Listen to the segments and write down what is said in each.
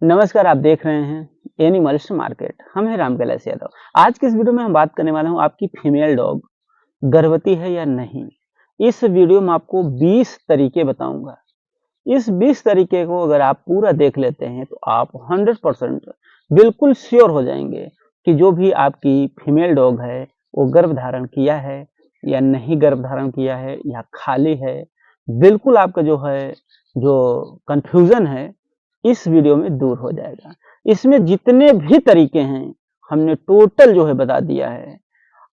नमस्कार, आप देख रहे हैं एनिमल्स मार्केट। हम हैं राम कैलाश यादव। आज की इस वीडियो में हम बात करने वाला हूँ आपकी फीमेल डॉग गर्भवती है या नहीं। इस वीडियो में आपको 20 तरीके बताऊंगा। इस 20 तरीके को अगर आप पूरा देख लेते हैं तो आप 100% बिल्कुल श्योर हो जाएंगे कि जो भी आपकी फीमेल डॉग है वो गर्भ धारण किया है या नहीं गर्भ धारण किया है या खाली है। बिल्कुल आपका जो कंफ्यूजन है इस वीडियो में दूर हो जाएगा। इसमें जितने भी तरीके हैं हमने टोटल बता दिया है।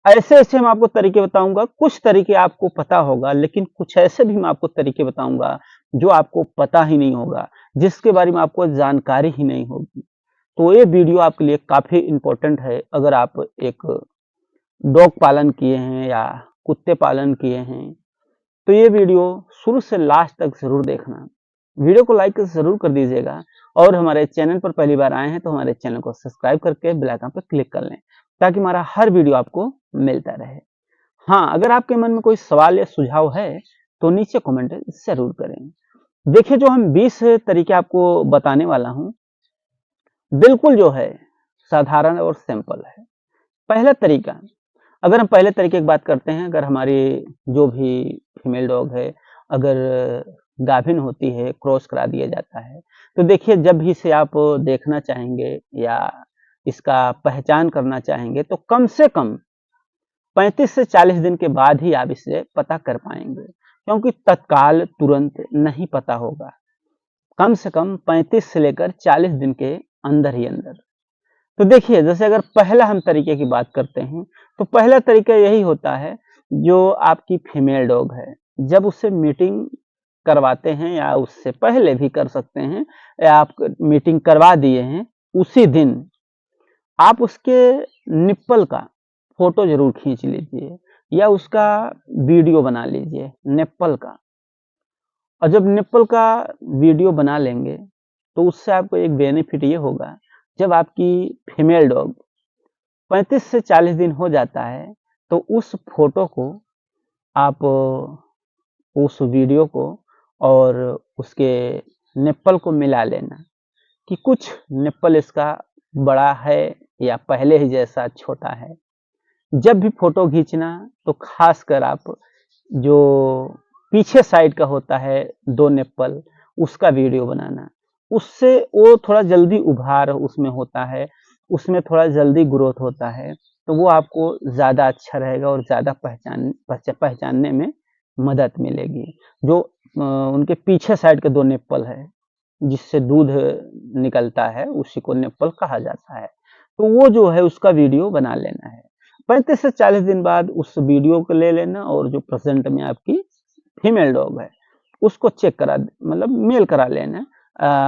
ऐसे-ऐसे मैं आपको तरीके बताऊँगा, कुछ तरीके आपको पता होगा लेकिन कुछ ऐसे भी मैं आपको तरीके बताऊँगा जो आपको पता ही नहीं होगा, जिसके बारे में आपको जानकारी ही नहीं होगी। तो ये वीडियो आपके लिए काफ़ी इम्पोर्टेंट है अगर आप एक डॉग पालन किए हैं या कुत्ते पालन किए हैं, तो ये वीडियो शुरू से लास्ट तक ज़रूर देखना। वीडियो को लाइक ज़रूर कर दीजिएगा और हमारे चैनल पर पहली बार आए हैं तो हमारे चैनल को सब्सक्राइब करके बेल आइकन पर क्लिक कर लें ताकि हमारा हर वीडियो आपको मिलता रहे। हाँ, अगर आपके मन में कोई सवाल या सुझाव है तो नीचे कमेंट ज़रूर करें। देखिए, जो हम 20 तरीके आपको बताने वाला हूँ, बिल्कुल साधारण और सिंपल है। पहला तरीका, अगर हम पहले तरीके की बात करते हैं, अगर हमारी जो भी फीमेल डॉग है, अगर गाभिन होती है, क्रॉस करा दिया जाता है, तो देखिए जब भी इसे आप देखना चाहेंगे या इसका पहचान करना चाहेंगे, तो कम से कम 35 से 40 दिन के बाद ही आप इसे पता कर पाएँगे, क्योंकि तत्काल तुरंत नहीं पता होगा। कम से कम 35 से लेकर 40 दिन के अंदर ही अंदर। तो देखिए, जैसे अगर पहला हम तरीके की बात करते हैं, तो पहला तरीका यही होता है, जो आपकी फीमेल डॉग है, जब उससे मीटिंग करवाते हैं या उससे पहले भी कर सकते हैं या आप मीटिंग करवा दिए हैं, उसी दिन आप उसके निप्पल का फ़ोटो ज़रूर खींच लीजिए या उसका वीडियो बना लीजिए निप्पल का। और जब निप्पल का वीडियो बना लेंगे, तो उससे आपको एक बेनिफिट ये होगा, जब आपकी फीमेल डॉग 35 से 40 दिन हो जाता है, तो उस फ़ोटो को आप उस वीडियो को और उसके निप्पल को मिला लेना कि कुछ निप्पल इसका बड़ा है या पहले ही जैसा छोटा है। जब भी फ़ोटो खींचना तो ख़ासकर आप जो पीछे साइड का होता है 2 निप्पल, उसका वीडियो बनाना। उससे वो थोड़ा जल्दी उभार उसमें होता है, उसमें थोड़ा जल्दी ग्रोथ होता है, तो वो आपको ज़्यादा अच्छा रहेगा और ज़्यादा पहचानने में मदद मिलेगी। जो उनके पीछे साइड के 2 निप्पल है, जिससे दूध निकलता है, उसी को निप्पल कहा जाता है। तो वो उसका वीडियो बना लेना है। 35 से 40 दिन बाद उस वीडियो को ले लेना और जो प्रेज़ेंट में आपकी फीमेल डॉग है, उसको चेक करा मतलब मेल करा लेना।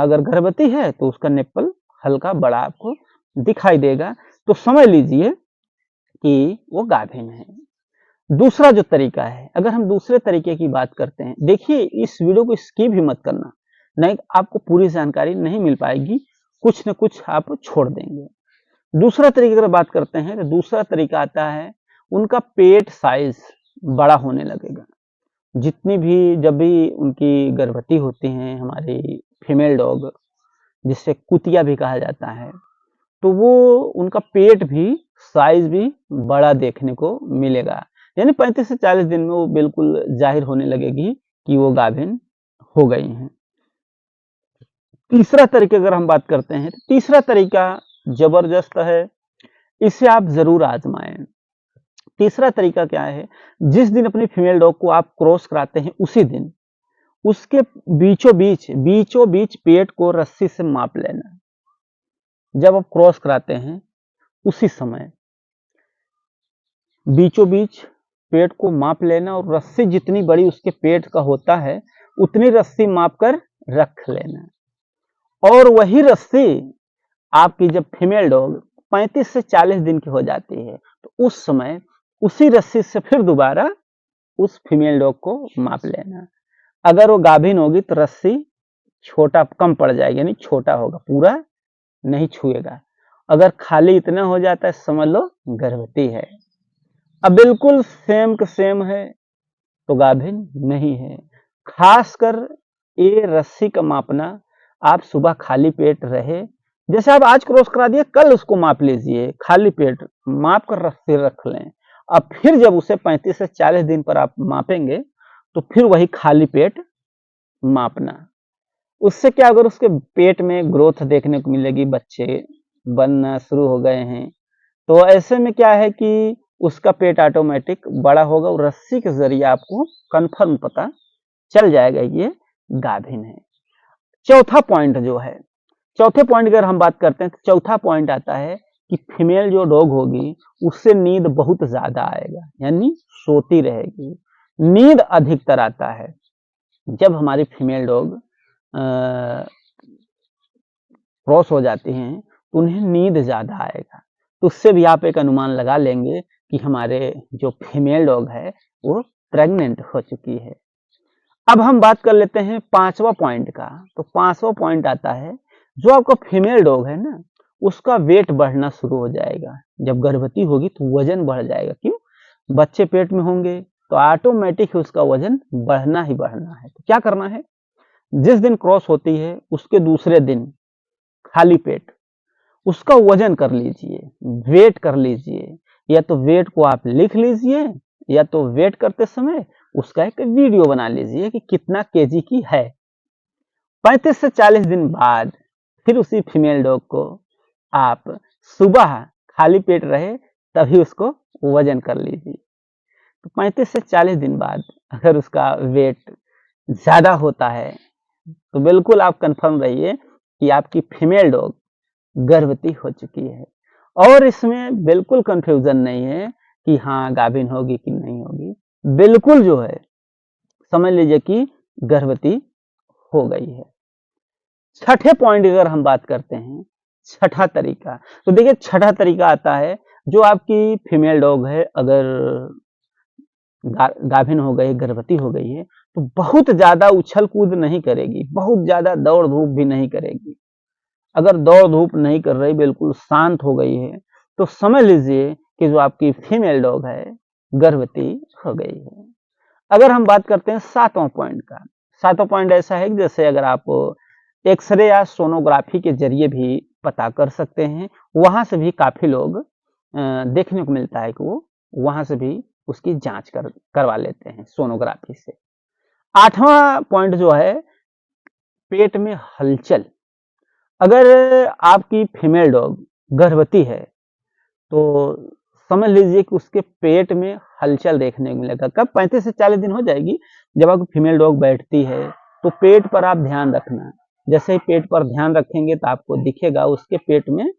अगर गर्भवती है तो उसका निप्पल हल्का बड़ा आपको दिखाई देगा, तो समझ लीजिए कि वो गाभिन है। दूसरा जो तरीका है, अगर हम दूसरे तरीके की बात करते हैं, देखिए इस वीडियो को स्किप भी मत करना, नहीं आपको पूरी जानकारी नहीं मिल पाएगी, कुछ न कुछ आप छोड़ देंगे। दूसरा तरीका अगर बात करते हैं, तो दूसरा तरीका आता है, उनका पेट साइज़ बड़ा होने लगेगा। जितनी भी जब भी उनकी गर्भवती होती हैं हमारी फीमेल डॉग, जिसे कुतिया भी कहा जाता है, तो वो उनका पेट भी साइज़ भी बड़ा देखने को मिलेगा। यानी 35 से 40 दिन में वो बिल्कुल ज़ाहिर होने लगेगी कि वो गाभिन हो गई हैं। तीसरा तरीका अगर हम बात करते हैं, तो तीसरा तरीका ज़बरदस्त है, इसे आप ज़रूर आज़माएँ। तीसरा तरीका क्या है, जिस दिन अपनी फीमेल डॉग को आप क्रॉस कराते हैं उसी दिन, उसके बीचों-बीच पेट को रस्सी से माप लेना। जब आप क्रॉस कराते हैं, उसी समय बीचों-बीच पेट को माप लेना और रस्सी जितनी बड़ी उसके पेट का होता है, उतनी रस्सी माप कर रख लेना। और वही रस्सी आपकी जब फीमेल डॉग 35 से 40 दिन की हो जाती है, तो उस समय उसी रस्सी से फिर दोबारा उस फीमेल डॉग को माप लेना। अगर वो गाभिन होगी तो रस्सी छोटा कम पड़ जाएगी, यानी छोटा होगा, पूरा नहीं छुएगा। अगर खाली इतना हो जाता है, समझ लो गर्भवती है। अब बिल्कुल सेम टू सेम है तो गाभिन नहीं है। खासकर ये रस्सी का मापना आप सुबह खाली पेट रहे, जैसे आप आज क्रॉस करा दिए, कल उसको माप लीजिए, खाली पेट माप कर फिर रख लें। अब फिर जब उसे 35 से 40 दिन पर आप मापेंगे, तो फिर वही खाली पेट मापना। उससे क्या, अगर उसके पेट में ग्रोथ देखने को मिलेगी, बच्चे बनना शुरू हो गए हैं, तो ऐसे में क्या है कि उसका पेट ऑटोमेटिक बड़ा होगा और रस्सी के ज़रिए आपको कन्फर्म पता चल जाएगा ये गाभिन है। चौथा पॉइंट जो है, चौथे पॉइंट अगर हम बात करते हैं, तो चौथा पॉइंट आता है कि फीमेल जो डॉग होगी उससे नींद बहुत ज़्यादा आएगा, यानी सोती रहेगी। नींद अधिकतर आता है जब हमारी फीमेल डॉग क्रॉस हो जाती हैं, तो उन्हें नींद ज़्यादा आएगा। तो उससे भी आप एक अनुमान लगा लेंगे कि हमारे जो फीमेल डॉग है वो प्रेग्नेंट हो चुकी है। अब हम बात कर लेते हैं पांचवा पॉइंट का। तो पांचवा पॉइंट आता है, जो आपका फीमेल डॉग है ना, उसका वेट बढ़ना शुरू हो जाएगा। जब गर्भवती होगी तो वजन बढ़ जाएगा। क्यों? बच्चे पेट में होंगे तो ऑटोमेटिक उसका वजन बढ़ना ही बढ़ना है। तो क्या करना है, जिस दिन क्रॉस होती है उसके दूसरे दिन खाली पेट उसका वजन कर लीजिए, वेट कर लीजिए, या तो वेट को आप लिख लीजिए, या तो वेट करते समय उसका एक वीडियो बना लीजिए कि कितना केजी की है। 35 से 40 दिन बाद फिर उसी फीमेल डॉग को आप सुबह खाली पेट रहे तभी उसको वजन कर लीजिए। तो 35 से 40 दिन बाद अगर उसका वेट ज़्यादा होता है, तो बिल्कुल आप कंफर्म रहिए कि आपकी फीमेल डॉग गर्भवती हो चुकी है। और इसमें बिल्कुल कंफ्यूजन नहीं है कि हाँ गाभिन होगी कि नहीं होगी, बिल्कुल जो है समझ लीजिए कि गर्भवती हो गई है। छठे पॉइंट अगर हम बात करते हैं, छठा तरीका, तो देखिए छठा तरीका आता है, जो आपकी फीमेल डॉग है अगर गाभिन हो गई, गर्भवती हो गई है, तो बहुत ज्यादा उछल कूद नहीं करेगी, बहुत ज्यादा दौड़ धूप भी नहीं करेगी। अगर दौड़ धूप नहीं कर रही, बिल्कुल शांत हो गई है, तो समझ लीजिए कि जो आपकी फीमेल डॉग है गर्भवती हो गई है। अगर हम बात करते हैं सातवां पॉइंट का, सातवां पॉइंट ऐसा है कि जैसे अगर आप एक्सरे या सोनोग्राफी के जरिए भी पता कर सकते हैं, वहां से भी काफी लोग देखने को मिलता है कि वो वहां से भी उसकी जांच करवा लेते हैं सोनोग्राफी से। आठवां पॉइंट जो है, पेट में हलचल। अगर आपकी फीमेल डॉग गर्भवती है तो समझ लीजिए कि उसके पेट में हलचल देखने को मिलेगा। कब? 35 से 40 दिन हो जाएगी, जब आपकी फीमेल डॉग बैठती है तो पेट पर आप ध्यान रखना। जैसे ही पेट पर ध्यान रखेंगे तो आपको दिखेगा उसके पेट में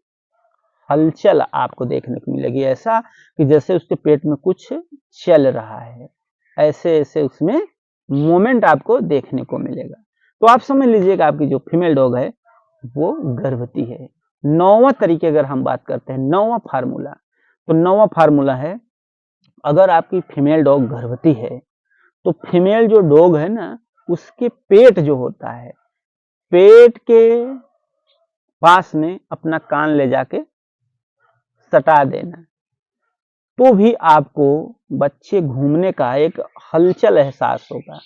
हलचल आपको देखने को मिलेगी, ऐसा कि जैसे उसके पेट में कुछ चल रहा है, ऐसे ऐसे उसमें मोमेंट आपको देखने को मिलेगा। तो आप समझ लीजिएगा आपकी जो फीमेल डॉग है वो गर्भवती है। नौवां तरीके अगर हम बात करते हैं, नौवां फार्मूला, तो नौवां फार्मूला है, अगर आपकी फीमेल डॉग गर्भवती है तो फीमेल जो डॉग है ना, उसके पेट जो होता है, पेट के पास में अपना कान ले जाके सटा देना, तो भी आपको बच्चे घूमने का एक हलचल एहसास होगा।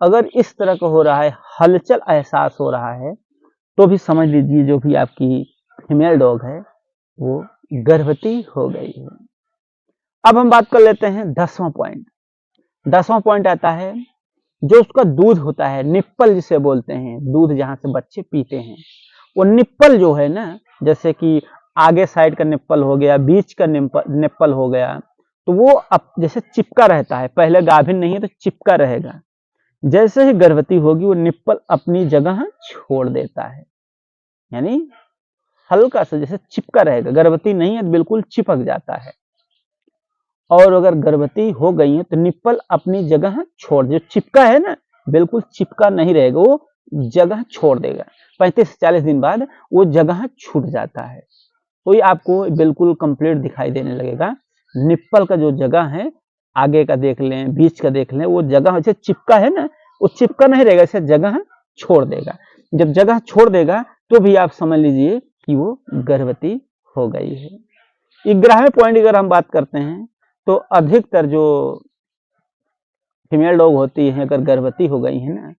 अगर इस तरह का हो रहा है, हलचल एहसास हो रहा है, तो भी समझ लीजिए जो भी आपकी फीमेल डॉग है वो गर्भवती हो गई है। अब हम बात कर लेते हैं 10वां पॉइंट। 10वां पॉइंट आता है, जो उसका दूध होता है, निप्पल जिसे बोलते हैं, दूध जहां से बच्चे पीते हैं, वो निप्पल जो है ना, जैसे कि आगे साइड का निप्पल हो गया, बीच का निप्पल हो गया, तो वो अब जैसे चिपका रहता है। पहले गाभिन नहीं है तो चिपका रहेगा, जैसे ही गर्भवती होगी वो निप्पल अपनी जगह छोड़ देता है, यानी हल्का सा जैसे चिपका रहेगा। गर्भवती नहीं है तो बिल्कुल चिपक जाता है, और अगर गर्भवती हो गई है तो निप्पल अपनी जगह छोड़, जो चिपका है ना, बिल्कुल चिपका नहीं रहेगा, वो जगह छोड़ देगा। 35 से 40 दिन बाद वो जगह छूट जाता है, तो ये आपको बिल्कुल कंप्लीट दिखाई देने लगेगा। निप्पल का जो जगह है, आगे का देख लें, बीच का देख लें, वो जगह जैसे चिपका है ना, वो चिपका नहीं रहेगा, इसे जगह छोड़ देगा। जब जगह छोड़ देगा तो भी आप समझ लीजिए कि वो गर्भवती हो गई है। 11वें पॉइंट अगर हम बात करते हैं, तो अधिकतर जो फीमेल डॉग होती है अगर गर्भवती हो गई है ना,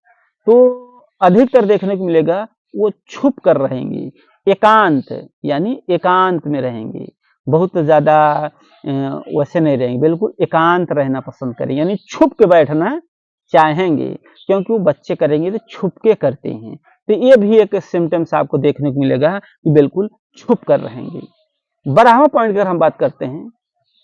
तो अधिकतर देखने को मिलेगा वो छुप कर रहेंगी, एकांत यानी एकांत में रहेंगी, बहुत ज़्यादा वैसे नहीं रहेंगी, बिल्कुल एकांत रहना पसंद करेंगे, यानी छुप के बैठना चाहेंगे, क्योंकि वो बच्चे करेंगे तो छुप के करते हैं। तो ये भी एक सिम्टम्स आपको देखने को मिलेगा कि बिल्कुल छुप कर रहेंगे। 12वां पॉइंट अगर हम बात करते हैं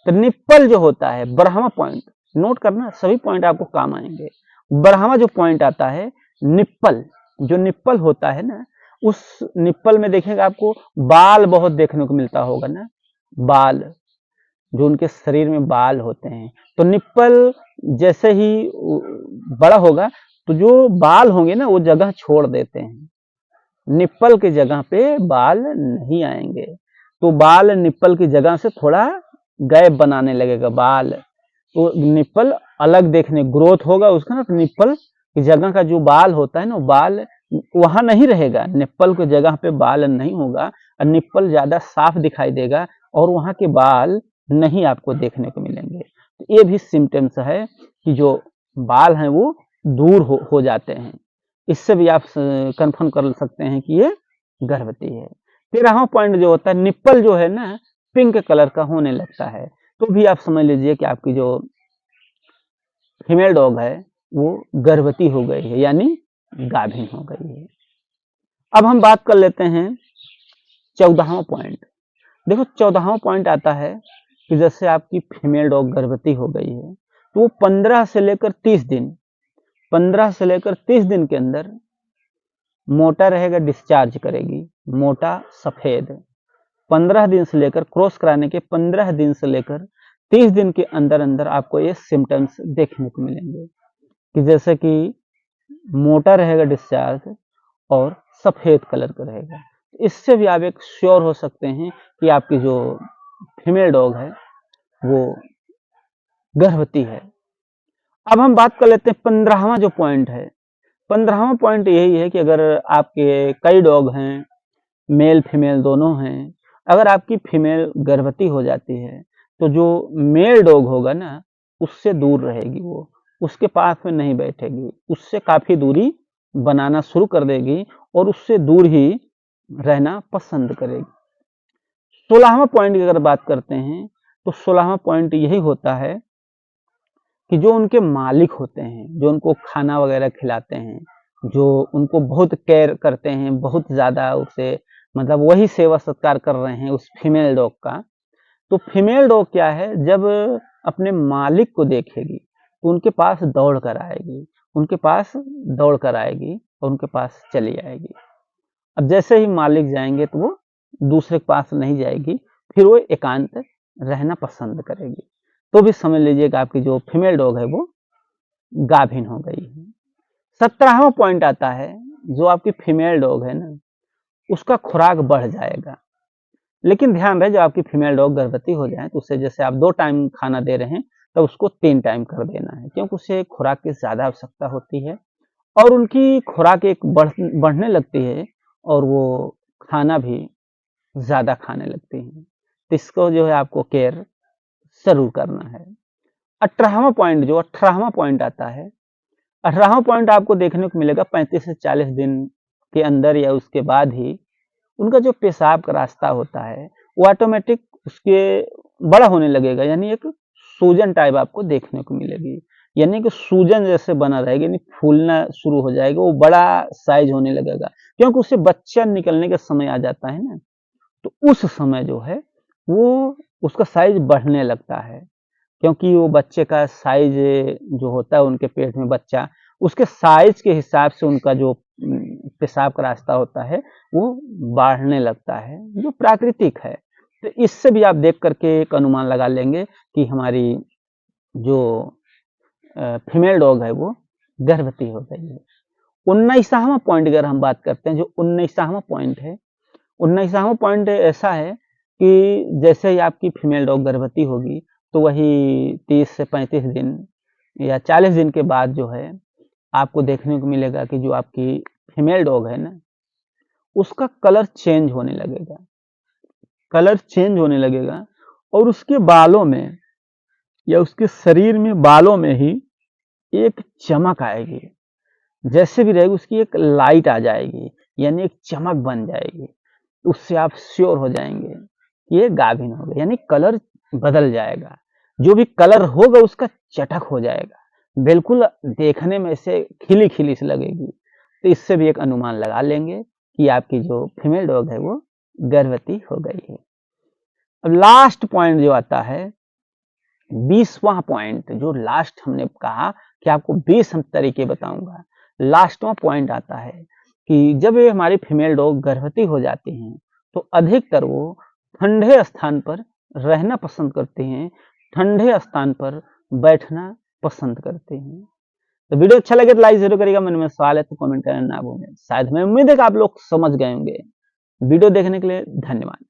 तो निप्पल जो होता है, 12वां पॉइंट नोट करना, सभी पॉइंट आपको काम आएंगे। 12वां जो पॉइंट आता है निप्पल, जो निप्पल होता है ना, उस निप्पल में देखेंगे आपको बाल बहुत देखने को मिलता होगा ना, बाल, जो उनके शरीर में बाल होते हैं। तो निप्पल जैसे ही बड़ा होगा तो जो बाल होंगे ना वो जगह छोड़ देते हैं, निप्पल की जगह पे बाल नहीं आएंगे। तो बाल निप्पल की जगह से थोड़ा गैप बनाने लगेगा बाल, तो निप्पल अलग देखने ग्रोथ होगा उसका ना, तो निप्पल की जगह का जो बाल होता है ना, बाल वहां नहीं रहेगा, निप्पल की जगह पे बाल नहीं होगा और निप्पल ज्यादा साफ दिखाई देगा और वहां के बाल नहीं आपको देखने को मिलेंगे। तो ये भी सिम्टम्स है कि जो बाल हैं वो दूर हो जाते हैं। इससे भी आप कंफर्म कर सकते हैं कि ये गर्भवती है। 13वां पॉइंट जो होता है, निप्पल जो है ना पिंक कलर का होने लगता है, तो भी आप समझ लीजिए कि आपकी जो फीमेल डॉग है वो गर्भवती हो गई है, यानी गाभिन हो गई है। अब हम बात कर लेते हैं 14वां पॉइंट। देखो 14वां पॉइंट आता है कि जैसे आपकी फीमेल डॉग गर्भवती हो गई है तो वो 15 से लेकर 30 दिन, 15 से लेकर 30 दिन के अंदर मोटा रहेगा, डिस्चार्ज करेगी, मोटा सफेद। 15 दिन से लेकर क्रॉस कराने के 15 दिन से लेकर 30 दिन के अंदर अंदर आपको ये सिम्टम्स देखने को मिलेंगे कि जैसे कि मोटा रहेगा डिस्चार्ज और सफेद कलर का रहेगा। इससे भी आप एक श्योर हो सकते हैं कि आपकी जो फीमेल डॉग है वो गर्भवती है। अब हम बात कर लेते हैं 15वां जो पॉइंट है। 15वां पॉइंट यही है कि अगर आपके कई डॉग हैं, मेल फीमेल दोनों हैं, अगर आपकी फीमेल गर्भवती हो जाती है तो जो मेल डॉग होगा ना उससे दूर रहेगी, वो उसके पास में नहीं बैठेगी, उससे काफी दूरी बनाना शुरू कर देगी और उससे दूर ही रहना पसंद करेगी। 16वां पॉइंट की अगर बात करते हैं तो 16वां पॉइंट यही होता है कि जो उनके मालिक होते हैं, जो उनको खाना वगैरह खिलाते हैं, जो उनको बहुत केयर करते हैं, बहुत ज़्यादा उसे मतलब वही सेवा सत्कार कर रहे हैं उस फीमेल डॉग का, तो फीमेल डॉग क्या है, जब अपने मालिक को देखेगी तो उनके पास दौड़ कर आएगी, उनके पास दौड़ कर आएगी और उनके पास चली आएगी। अब जैसे ही मालिक जाएंगे तो वो दूसरे के पास नहीं जाएगी, फिर वो एकांत रहना पसंद करेगी। तो भी समझ लीजिए कि आपकी जो फीमेल डॉग है वो गाभिन हो गई है। 17वां पॉइंट आता है, जो आपकी फीमेल डॉग है ना उसका खुराक बढ़ जाएगा, लेकिन ध्यान रहे जब आपकी फीमेल डॉग गर्भवती हो जाए तो उसे जैसे आप 2 टाइम खाना दे रहे हैं तो उसको 3 टाइम कर देना है, क्योंकि उसे खुराक की ज़्यादा आवश्यकता होती है और उनकी खुराक एक बढ़ने लगती है और वो खाना भी ज़्यादा खाने लगती हैं। तो इसको जो है आपको केयर ज़रूर करना है। 18वां पॉइंट, जो 18वां पॉइंट आता है, 18वां पॉइंट आपको देखने को मिलेगा 35 से 40 दिन के अंदर या उसके बाद ही उनका जो पेशाब का रास्ता होता है वो ऑटोमेटिक उसके बड़ा होने लगेगा, यानी एक सूजन टाइप आपको देखने को मिलेगी, यानी कि सूजन जैसे बना रहेगा, यानी फूलना शुरू हो जाएगा, वो बड़ा साइज होने लगेगा, क्योंकि उससे बच्चा निकलने का समय आ जाता है ना, तो उस समय जो है वो उसका साइज बढ़ने लगता है, क्योंकि वो बच्चे का साइज जो होता है उनके पेट में बच्चा, उसके साइज के हिसाब से उनका जो पेशाब का रास्ता होता है वो बढ़ने लगता है, जो प्राकृतिक है। तो इससे भी आप देख करके एक अनुमान लगा लेंगे कि हमारी जो फीमेल डॉग है वो गर्भवती हो गई है। 19वां पॉइंट अगर हम बात करते हैं, जो 19वां पॉइंट है, 19वां पॉइंट ऐसा है कि जैसे ही आपकी फीमेल डॉग गर्भवती होगी तो वही 30 से 35 दिन या 40 दिन के बाद जो है आपको देखने को मिलेगा कि जो आपकी फीमेल डॉग है ना उसका कलर चेंज होने लगेगा, कलर चेंज होने लगेगा और उसके बालों में या उसके शरीर में बालों में ही एक चमक आएगी, जैसे भी रहेगी उसकी एक लाइट आ जाएगी, यानी एक चमक बन जाएगी, उससे आप श्योर हो जाएंगे कि ये गाभिन हो गई, यानी कलर बदल जाएगा, जो भी कलर होगा उसका चटक हो जाएगा, बिल्कुल देखने में से खिली खिली सी लगेगी। तो इससे भी एक अनुमान लगा लेंगे कि आपकी जो फीमेल डॉग है वो गर्भवती हो गई है। अब लास्ट पॉइंट जो आता है, 20वां पॉइंट, जो लास्ट हमने कहा कि आपको 20 हम तरीके बताऊंगा, लास्टवां पॉइंट आता है कि जब ये हमारी फीमेल डॉग गर्भवती हो जाती हैं तो अधिकतर वो ठंडे स्थान पर रहना पसंद करते हैं, ठंडे स्थान पर बैठना पसंद करते हैं। तो वीडियो अच्छा लगे तो लाइक जरूर करिएगा, मन में सवाल है तो कमेंट करना ना भूलें। शायद हमें उम्मीद है कि आप लोग समझ गए होंगे। वीडियो देखने के लिए धन्यवाद।